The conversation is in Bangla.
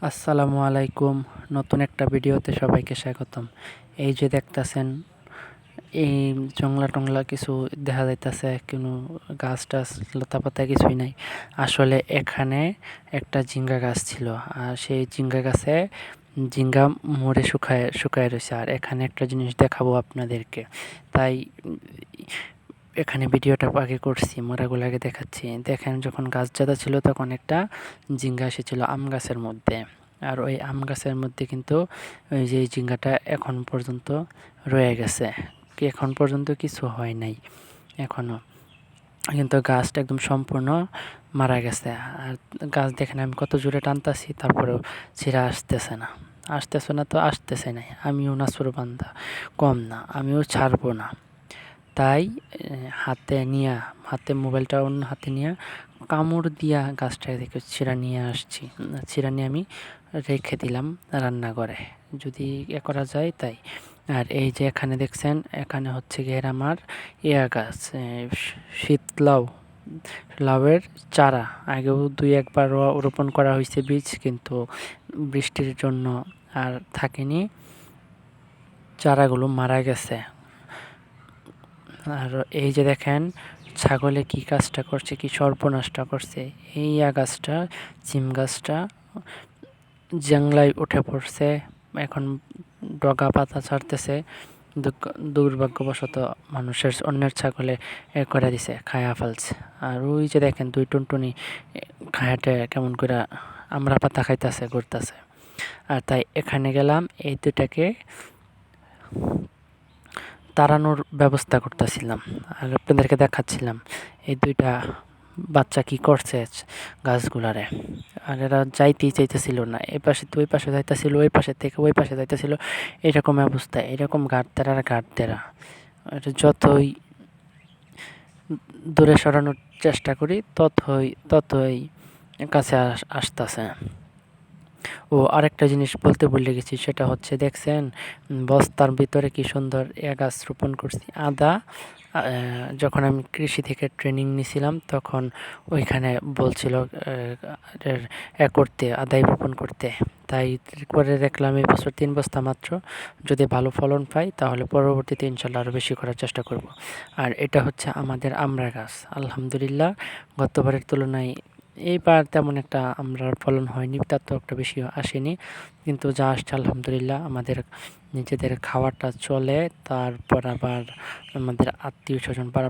আসসালামু আলাইকুম। নতুন একটা ভিডিওতে সবাইকে স্বাগতম। এই যে দেখতাছেন, এই জংলা টংলা কিছু দেখা যাইতাছে, কোনো গাছ টাছ লতাপাতা কিছুই নাই। আসলে এখানে একটা জিঙ্গা গাছ ছিল, আর সেই জিঙ্গা গাছে জিঙ্গা মরে শুকায় শুকায় রয়েছে। আর এখানে একটা জিনিস দেখাবো আপনাদেরকে, তাই এখানে ভিডিওটা আগে করছি, মরাগুলো আগে দেখাচ্ছি। দেখেন, যখন গাছ জাদা ছিল তখন একটা জিঙ্গা এসেছিল আম গাছের মধ্যে। আর ওই আম গাছের মধ্যে কিন্তু ওই যে জিঙ্গাটা এখন পর্যন্ত রয়ে গেছে, এখন পর্যন্ত কিছু হয় নাই এখনও, কিন্তু গাছটা একদম সম্পূর্ণ মারা গেছে। আর গাছ দেখেন আমি কত জোরে টানতাছি, তারপরেও ছিঁড়া আসতেছে না তো আসতেছে নাই। আমিও নাছোড় বান্দা কম না, আমিও ছাড়বো না। তাই হাতে মোবাইলটা অন্য হাতে নিয়ে কামড় দিয়া গাছটা থেকে ছিঁড়া নিয়ে আসছি। ছিঁড়া নিয়ে আমি রেখে দিলাম রান্নাঘরে, যদি করা যায় তাই। আর এই যে এখানে দেখছেন, এখানে হচ্ছে গিয়ে আমার গাছ, লাউয়ের চারা। আগেও দুই একবার রোপণ করা হয়েছে বীজ, কিন্তু বৃষ্টির জন্য আর থাকেনি, চারাগুলো মারা গেছে। আর এই যে দেখেন, ছাগলে কি কাজটা করছে, কি সর্বনাশটা করছে। এই গাছটা, সিম গাছটা জাংলায় উঠে পড়ছে, এখন ডগা পাতা ছাড়তেছে। দুর্ভাগ্যবশত অন্যের ছাগলে করে দিছে, খায়া ফেলছে। আর ওই যে দেখেন দুই টুনটুনি খায়াটে কেমন করে আমরা পাতা খাইতেছে, ঘুরতেছে। আর তাই এখানে গেলাম, এই দুটাকে তাড়ানোর ব্যবস্থা করতেছিলাম আর আপনাদেরকে দেখাচ্ছিলাম এই দুইটা বাচ্চা কি করছে গাছগুলারে। আর এরা যাইতেই চাইতেছিল না, এই পাশে তো ওই পাশে যাইতেছিল, ওই পাশে থেকে ওই পাশে যাইতেছিল। এরকম অবস্থা, এরকম গাড়তেরা আর গাড়তেরা, যতই দূরে সরানোর চেষ্টা করি ততই কাছে আসতেছে। ও আরেকটা জিনিস বলতে ভুলে গেছি, সেটা হচ্ছে দেখছেন বস্তার ভিতরে কি সুন্দর গাছ রোপণ করছি, আদা। যখন আমি কৃষি থেকে ট্রেনিং নিয়েছিলাম তখন ওইখানে বলছিল করতে, আদায় রোপণ করতে। তাই করে দেখলাম এই বছর 3 বস্তা মাত্র। যদি ভালো ফলন পাই তাহলে পরবর্তীতে ইনশাল্লাহ আরও বেশি করার চেষ্টা করব। আর এটা হচ্ছে আমাদের আমড়া গাছ। আলহামদুলিল্লাহ, গতবারের তুলনায় এইবার তেমন একটা আমরার ফলন হয়নি, তার তো একটা বেশি আসেনি, কিন্তু যা আসছে আলহামদুলিল্লাহ আমাদের নিজেদের খাওয়াটা চলে। তারপর আবার আমাদের আত্মীয় স্বজন, পাড়া